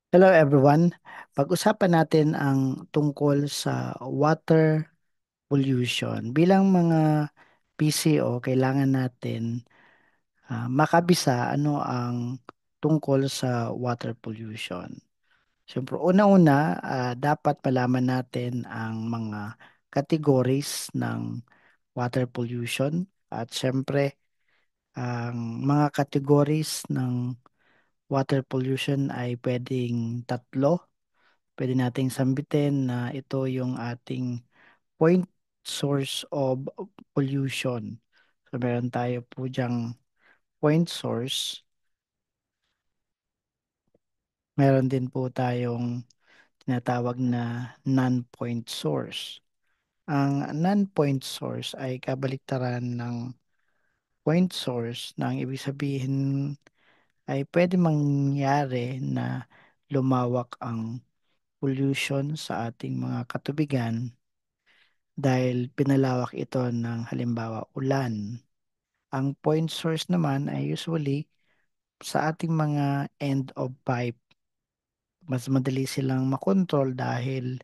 Hello everyone. Pag-usapan natin ang tungkol sa water pollution. Bilang mga PCO, kailangan natin makabisa ano ang tungkol sa water pollution. Siyempre, una-una, dapat malaman natin ang mga categories ng water pollution at siyempre, ang mga categories ng water pollution ay pwedeng tatlo. Pwede nating sambitin na ito yung ating point source of pollution. So meron tayo po diyang point source. Meron din po tayong tinatawag na non-point source. Ang non-point source ay kabaliktaran ng point source na ang ibig sabihin ay pwede mangyari na lumawak ang pollution sa ating mga katubigan dahil pinalawak ito ng halimbawa ulan. Ang point source naman ay usually sa ating mga end of pipe. Mas madali silang makontrol dahil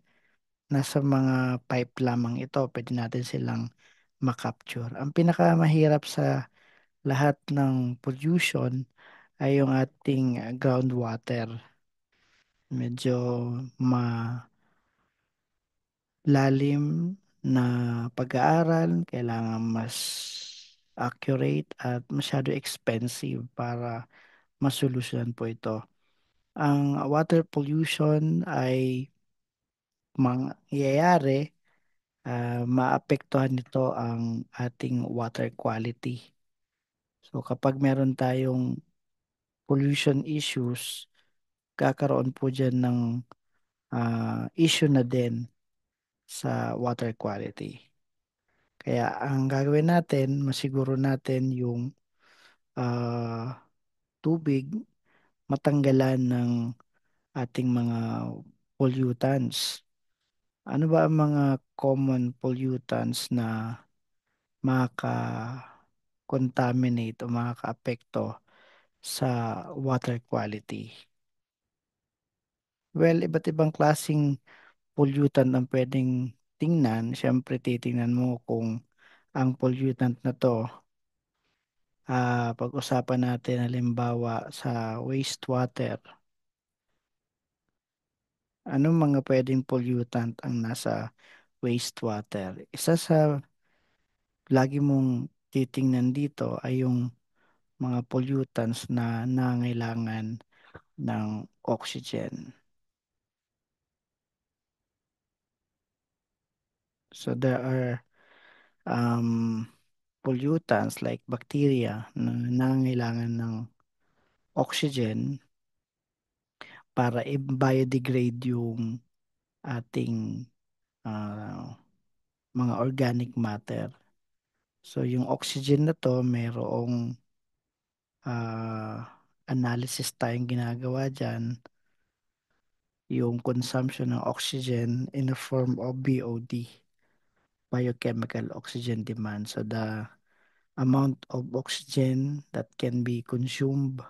nasa mga pipe lamang ito. Pwede natin silang makapture. Ang pinakamahirap sa lahat ng pollution ay yung ating groundwater. Medyo malalim na pag-aaral, kailangan mas accurate at masyado expensive para masolusyonan po ito. Ang water pollution ay mangyayari, maapektuhan nito ang ating water quality. So kapag meron tayong pollution issues, kakaroon po dyan ng issue na din sa water quality. Kaya ang gagawin natin, masiguro natin yung ah, tubig matanggalan ng ating mga pollutants. Ano ba ang mga common pollutants na makaka-contaminate o makaka-apekto sa water quality? Well, iba't ibang klasing pollutant ang pwedeng tingnan. Siyempre, titingnan mo kung ang pollutant na to, pag-usapan natin halimbawa sa wastewater. Anong mga pwedeng pollutant ang nasa wastewater? Isa sa lagi mong titingnan dito ay yung mga pollutants na nangailangan ng oxygen. So there are um, pollutants like bacteria na nangailangan ng oxygen para i-biodegrade yung ating mga organic matter. So yung oxygen na to, mayroong analysis tayong ginagawa dyan, yung consumption ng oxygen in the form of BOD, biochemical oxygen demand. So the amount of oxygen that can be consumed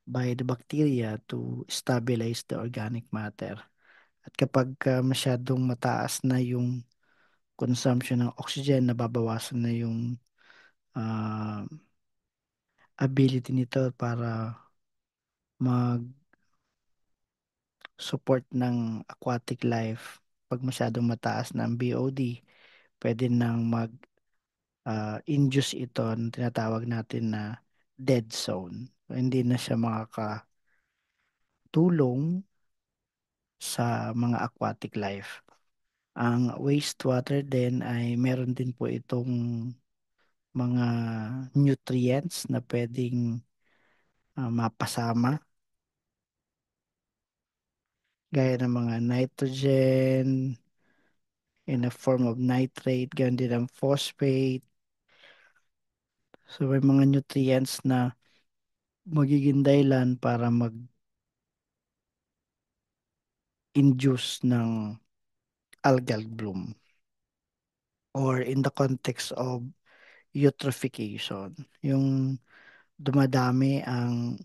by the bacteria to stabilize the organic matter. At kapag masyadong mataas na yung consumption ng oxygen, nababawasan na yung ah, ability nito para mag-support ng aquatic life. Pag masyadong mataas na ang BOD, pwede nang mag-induce ito na tinatawag natin na dead zone. So, hindi na siya makakatulong sa mga aquatic life. Ang wastewater din ay meron din po itong mga nutrients na pwedeng mapasama gaya ng mga nitrogen in a form of nitrate, ganyan din ang phosphate. So may mga nutrients na magiging dahilan para mag-induce ng algal bloom or in the context of eutrophication. Yung dumadami ang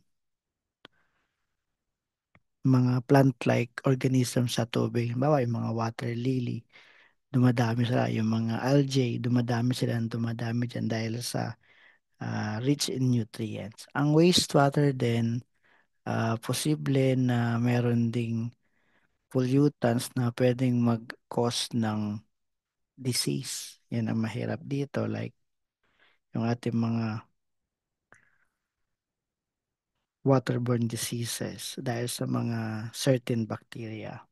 mga plant-like organisms sa tubig. Halimbawa, yung mga water lily, dumadami sila. Yung mga algae, dumadami sila ng dumadami dyan dahil sa rich in nutrients. Ang wastewater din, posible na meron ding pollutants na pwedeng mag-cause ng disease. Yan ang mahirap dito. Like, yung ating mga waterborne diseases dahil sa mga certain bacteria.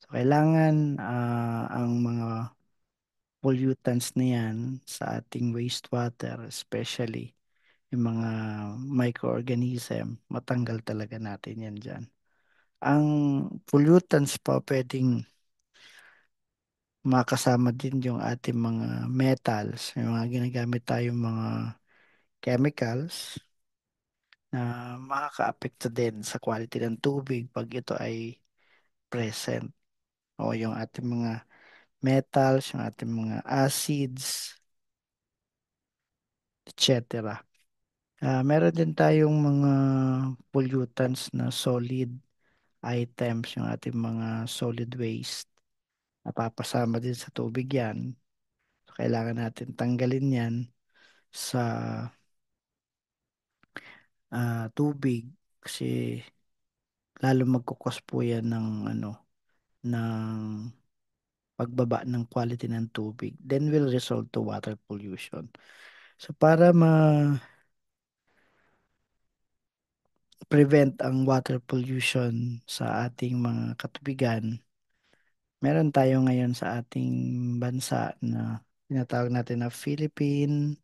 So, kailangan ang mga pollutants na yan sa ating wastewater, especially yung mga microorganism, matanggal talaga natin yan dyan. Ang pollutants pa pwedeng makasama din yung ating mga metals, yung mga ginagamit tayong mga chemicals na makaka-apekto din sa quality ng tubig pag ito ay present. O yung ating mga metals, yung ating mga acids, etc. Meron din tayong mga pollutants na solid items, yung ating mga solid waste. Napapasama din sa tubig yan. So, kailangan natin tanggalin yan sa tubig kasi lalo magkukos po yan ng ng pagbaba ng quality ng tubig. Then will result to water pollution. So para prevent ang water pollution sa ating mga katubigan, meron tayo ngayon sa ating bansa na tinatawag natin na Philippine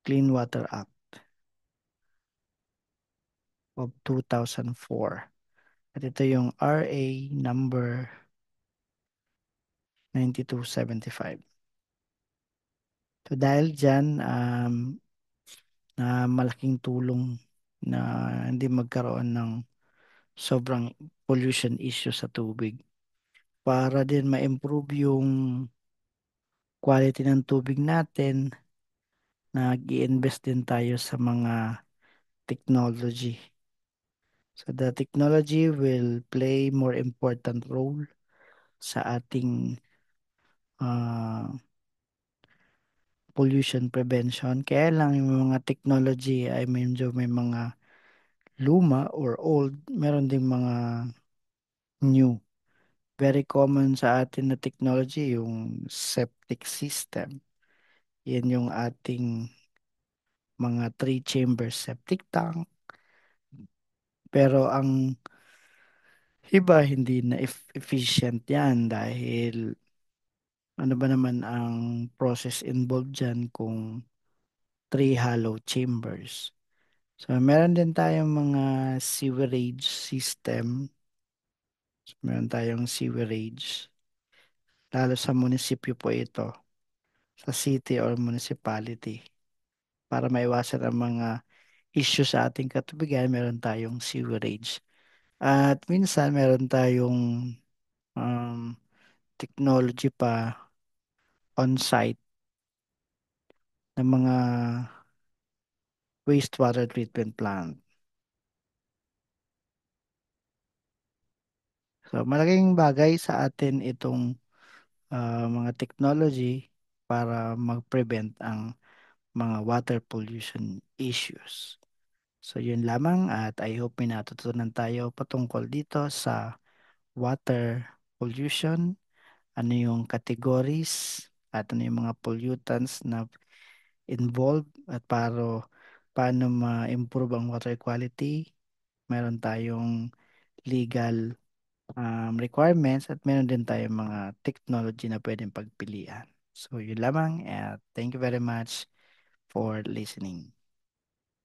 Clean Water Act of 2004. At ito yung RA number 9275. So dahil dyan, na malaking tulong na hindi magkaroon ng sobrang pollution issue sa tubig para din ma-improve yung quality ng tubig natin. Nag-i-invest din tayo sa mga technology. So the technology will play more important role sa ating uh, pollution prevention. Kaya lang yung mga technology ay medyo may mga luma or old, meron ding mga new. Very common sa atin na technology yung septic system. Yan yung ating mga three-chamber septic tank. Pero ang iba hindi na efficient yan dahil ano ba naman ang process involved dyan kung three hollow chambers. So meron din tayong mga sewerage system. So, meron tayong sewerage. Lalo sa munisipyo po ito. Sa city or municipality. Para maiwasan ang mga issue sa ating katubigan, meron tayong sewerage. At minsan meron tayong um, technology pa on-site ng mga wastewater treatment plant. So malaking bagay sa atin itong mga technology para mag-prevent ang mga water pollution issues. So yun lamang at I hope may natutunan tayo patungkol dito sa water pollution, ano yung categories at ano yung mga pollutants na involved at paano ma-improve ang water quality. Meron tayong legal requirements at meron din tayong mga technology na pwedeng pagpilian. So yun lamang at thank you very much for listening.